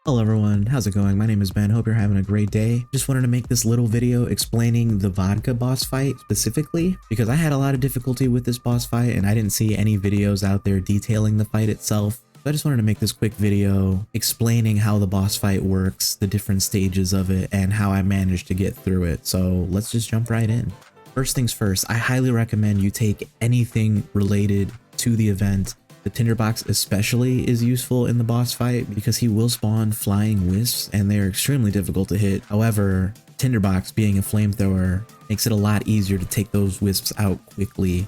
Hello everyone, how's it going? My name is Ben, hope you're having a great day. Just wanted to make this little video explaining the Vodka boss fight specifically, because I had a lot of difficulty with this boss fight and I didn't see any videos out there detailing the fight itself. So I just wanted to make this quick video explaining how the boss fight works, the different stages of it, and how I managed to get through it. So let's just jump right in. First things first, I highly recommend you take anything related to the event. The tinderbox especially is useful in the boss fight because he will spawn flying wisps and they're extremely difficult to hit. However, tinderbox being a flamethrower makes it a lot easier to take those wisps out quickly.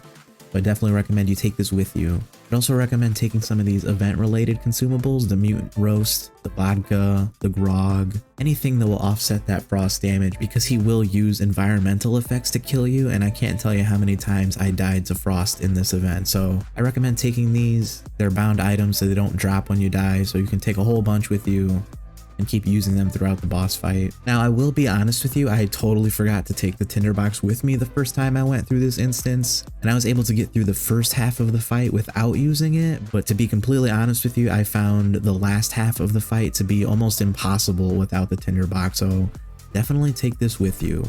So I definitely recommend you take this with you. I'd also recommend taking some of these event-related consumables, the mutant roast, the vodka, the grog, anything that will offset that frost damage because he will use environmental effects to kill you, and I can't tell you how many times I died to frost in this event. So I recommend taking these. They're bound items so they don't drop when you die, so you can take a whole bunch with you and keep using them throughout the boss fight. Now, I will be honest with you, I totally forgot to take the tinderbox with me the first time I went through this instance, and I was able to get through the first half of the fight without using it, but to be completely honest with you, I found the last half of the fight to be almost impossible without the tinderbox, so definitely take this with you.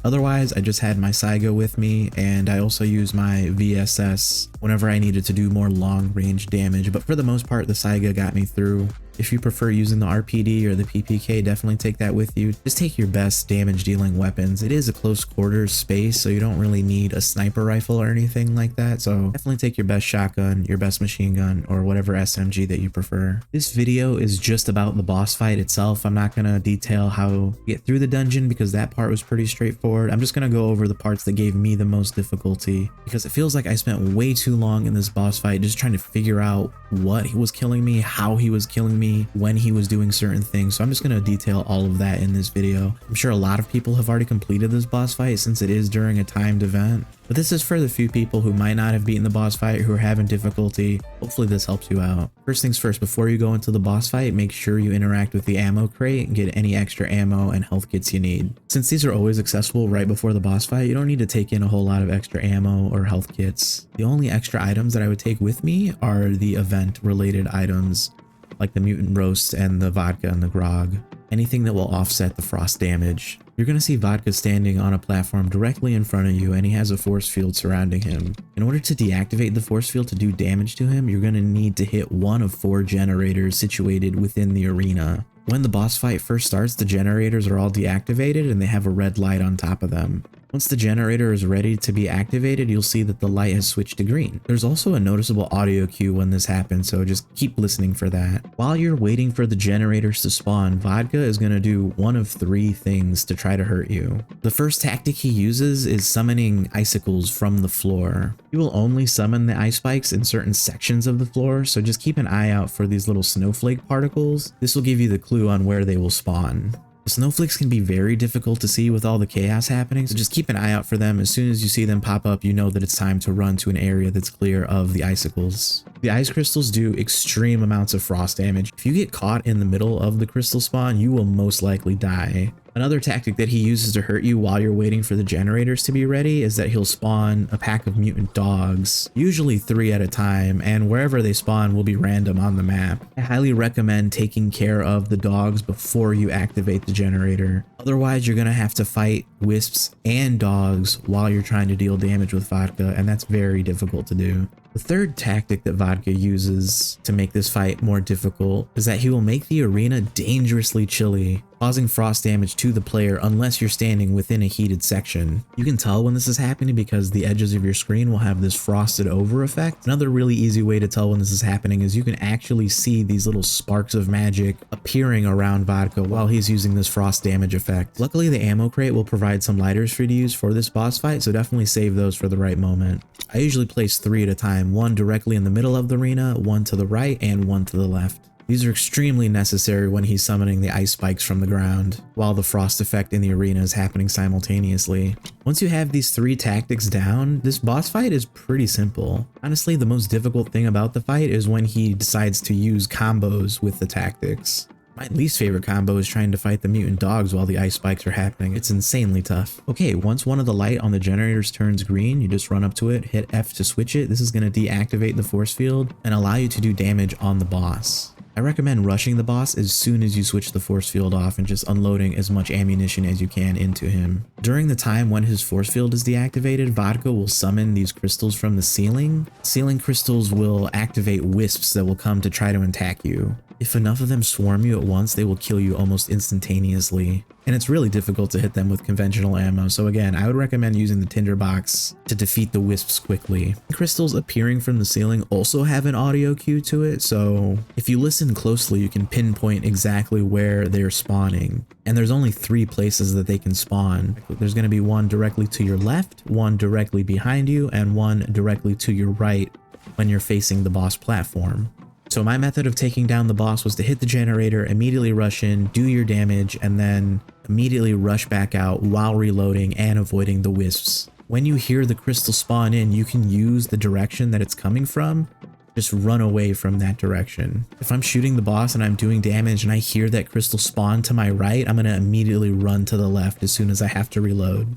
Otherwise, I just had my Saiga with me, and I also use my VSS whenever I needed to do more long range damage, but for the most part, the Saiga got me through. If you prefer using the RPD or the PPK, definitely take that with you. Just take your best damage dealing weapons. It is a close quarters space, so you don't really need a sniper rifle or anything like that. So definitely take your best shotgun, your best machine gun, or whatever SMG that you prefer. This video is just about the boss fight itself. I'm not gonna detail how to get through the dungeon because that part was pretty straightforward. I'm just gonna go over the parts that gave me the most difficulty because it feels like I spent way too long in this boss fight just trying to figure out what he was killing me, how he was killing me, when he was doing certain things. So I'm just going to detail all of that in this video. I'm sure a lot of people have already completed this boss fight since it is during a timed event, but this is for the few people who might not have beaten the boss fight, who are having difficulty. Hopefully this helps you out. First things first, before you go into the boss fight, make sure you interact with the ammo crate and get any extra ammo and health kits you need. Since these are always accessible right before the boss fight, you don't need to take in a whole lot of extra ammo or health kits. The only extra items that I would take with me are the event related items, like the mutant roast and the vodka and the grog. Anything that will offset the frost damage. You're going to see Vodka standing on a platform directly in front of you, and he has a force field surrounding him. In order to deactivate the force field to do damage to him, you're going to need to hit one of 4 generators situated within the arena. When the boss fight first starts, the generators are all deactivated and they have a red light on top of them. Once the generator is ready to be activated, you'll see that the light has switched to green. There's also a noticeable audio cue when this happens, so just keep listening for that. While you're waiting for the generators to spawn, Vodka is going to do one of 3 things to try to hurt you. The first tactic he uses is summoning icicles from the floor. He will only summon the ice spikes in certain sections of the floor, so just keep an eye out for these little snowflake particles. This will give you the clue on where they will spawn. The snowflakes can be very difficult to see with all the chaos happening, so just keep an eye out for them. As soon as you see them pop up, you know that it's time to run to an area that's clear of the icicles. The ice crystals do extreme amounts of frost damage. If you get caught in the middle of the crystal spawn, you will most likely die. Another tactic that he uses to hurt you while you're waiting for the generators to be ready is that he'll spawn a pack of mutant dogs, usually 3 at a time, and wherever they spawn will be random on the map. I highly recommend taking care of the dogs before you activate the generator. Otherwise, you're gonna have to fight wisps and dogs while you're trying to deal damage with Vodka, and that's very difficult to do. The third tactic that Vodka uses to make this fight more difficult is that he will make the arena dangerously chilly, causing frost damage to the player unless you're standing within a heated section. You can tell when this is happening because the edges of your screen will have this frosted over effect. Another really easy way to tell when this is happening is you can actually see these little sparks of magic appearing around Vodka while he's using this frost damage effect. Luckily, the ammo crate will provide some lighters for you to use for this boss fight, so definitely save those for the right moment. I usually place 3 at a time, one directly in the middle of the arena, one to the right, and one to the left. These are extremely necessary when he's summoning the ice spikes from the ground, while the frost effect in the arena is happening simultaneously. Once you have these 3 tactics down, this boss fight is pretty simple. Honestly, the most difficult thing about the fight is when he decides to use combos with the tactics. My least favorite combo is trying to fight the mutant dogs while the ice spikes are happening. It's insanely tough. Okay, once one of the light on the generators turns green, you just run up to it, hit F to switch it. This is going to deactivate the force field and allow you to do damage on the boss. I I recommend rushing the boss as soon as you switch the force field off and just unloading as much ammunition as you can into him. During the time when his force field is deactivated, Vodka will summon these crystals from the ceiling. Ceiling crystals will activate wisps that will come to try to attack you. If enough of them swarm you at once, they will kill you almost instantaneously. And it's really difficult to hit them with conventional ammo, so again, I would recommend using the tinderbox to defeat the wisps quickly. Crystals appearing from the ceiling also have an audio cue to it, so if you listen closely, you can pinpoint exactly where they're spawning. And there's only 3 places that they can spawn. There's going to be one directly to your left, one directly behind you, and one directly to your right when you're facing the boss platform. So my method of taking down the boss was to hit the generator, immediately rush in, do your damage, and then immediately rush back out while reloading and avoiding the wisps. When you hear the crystal spawn in, you can use the direction that it's coming from. Just run away from that direction. If I'm shooting the boss and I'm doing damage and I hear that crystal spawn to my right, I'm going to immediately run to the left as soon as I have to reload.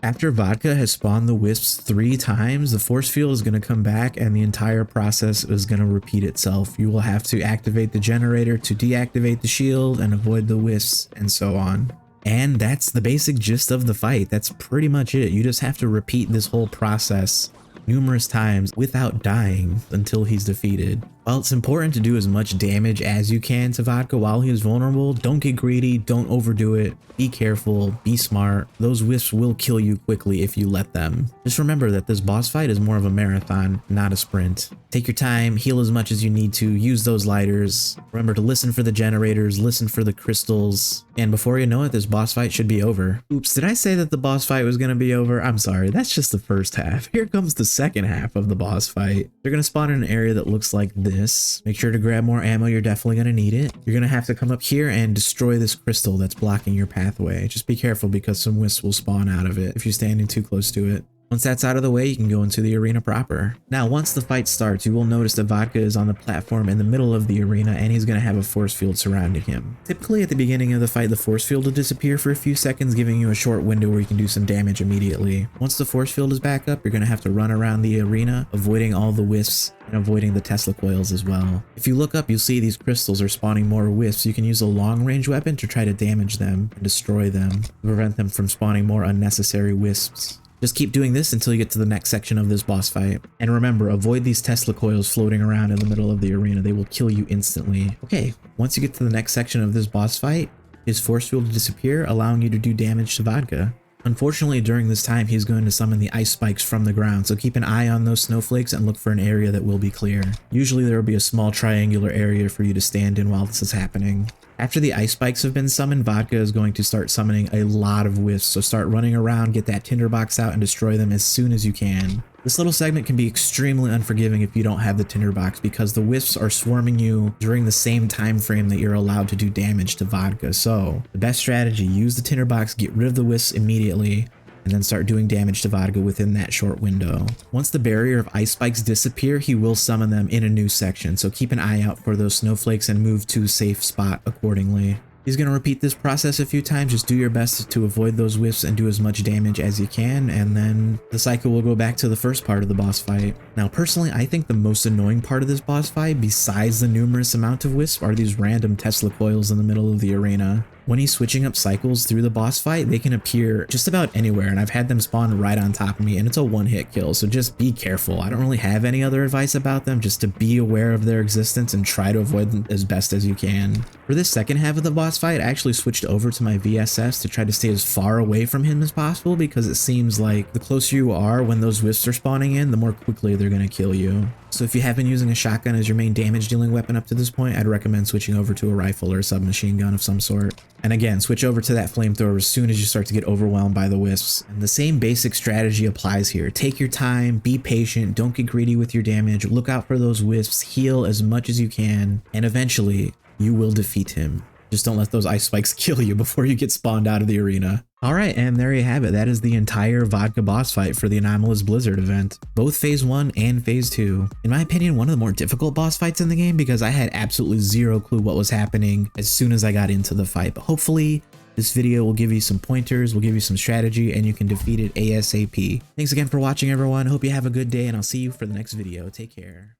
After Vodka has spawned the wisps 3 times, the force field is going to come back and the entire process is going to repeat itself. You will have to activate the generator to deactivate the shield and avoid the wisps and so on. And that's the basic gist of the fight. That's pretty much it. You just have to repeat this whole process numerous times without dying until he's defeated. While it's important to do as much damage as you can to Vodka while he is vulnerable, don't get greedy, don't overdo it, be careful, be smart. Those wisps will kill you quickly if you let them. Just remember that this boss fight is more of a marathon, not a sprint. Take your time, heal as much as you need to, use those lighters. Remember to listen for the generators, listen for the crystals, and before you know it, this boss fight should be over. Oops, did I say that the boss fight was gonna be over? I'm sorry, that's just the first half. Here comes the second half of the boss fight. They're gonna spawn in an area that looks like this. Make sure to grab more ammo, you're definitely gonna need it. You're gonna have to come up here and destroy this crystal that's blocking your pathway. Just be careful because some wisps will spawn out of it if you're standing too close to it. Once that's out of the way, you can go into the arena proper. Now, once the fight starts, you will notice that Vodka is on the platform in the middle of the arena and he's going to have a force field surrounding him. Typically, at the beginning of the fight, the force field will disappear for a few seconds, giving you a short window where you can do some damage immediately. Once the force field is back up, you're going to have to run around the arena, avoiding all the wisps and avoiding the Tesla coils as well. If you look up, you'll see these crystals are spawning more wisps. You can use a long-range weapon to try to damage them and destroy them, to prevent them from spawning more unnecessary wisps. Just keep doing this until you get to the next section of this boss fight. And remember, avoid these Tesla coils floating around in the middle of the arena. They will kill you instantly. Okay, once you get to the next section of this boss fight, his force field will disappear, allowing you to do damage to Vodka. Unfortunately, during this time, he's going to summon the ice spikes from the ground, so keep an eye on those snowflakes and look for an area that will be clear. Usually there will be a small triangular area for you to stand in while this is happening. After the ice spikes have been summoned, Vodka is going to start summoning a lot of wisps, so start running around, get that tinderbox out, and destroy them as soon as you can. This little segment can be extremely unforgiving if you don't have the tinderbox because the wisps are swarming you during the same time frame that you're allowed to do damage to Vodka. So the best strategy, use the tinderbox, get rid of the wisps immediately, and then start doing damage to Vodka within that short window. Once the barrier of ice spikes disappear, he will summon them in a new section, so keep an eye out for those snowflakes and move to a safe spot accordingly. He's going to repeat this process a few times. Just do your best to avoid those wisps and do as much damage as you can, and then the cycle will go back to the first part of the boss fight. Now, personally, I think the most annoying part of this boss fight, besides the numerous amount of wisps, are these random Tesla coils in the middle of the arena. When he's switching up cycles through the boss fight, they can appear just about anywhere, and I've had them spawn right on top of me, and it's a one-hit kill, so just be careful. I don't really have any other advice about them, just to be aware of their existence and try to avoid them as best as you can. For this second half of the boss fight, I actually switched over to my VSS to try to stay as far away from him as possible, because it seems like the closer you are when those wisps are spawning in, the more quickly they're going to kill you. So if you have been using a shotgun as your main damage dealing weapon up to this point, I'd recommend switching over to a rifle or a submachine gun of some sort. And again, switch over to that flamethrower as soon as you start to get overwhelmed by the wisps. And the same basic strategy applies here. Take your time, be patient, don't get greedy with your damage, look out for those wisps, heal as much as you can, and eventually you will defeat him. Just don't let those ice spikes kill you before you get spawned out of the arena. Alright, and there you have it. That is the entire Vodka boss fight for the Anomalous Blizzard event. Both Phase 1 and Phase 2. In my opinion, one of the more difficult boss fights in the game because I had absolutely zero clue what was happening as soon as I got into the fight. But hopefully, this video will give you some pointers, will give you some strategy, and you can defeat it ASAP. Thanks again for watching, everyone. Hope you have a good day, and I'll see you for the next video. Take care.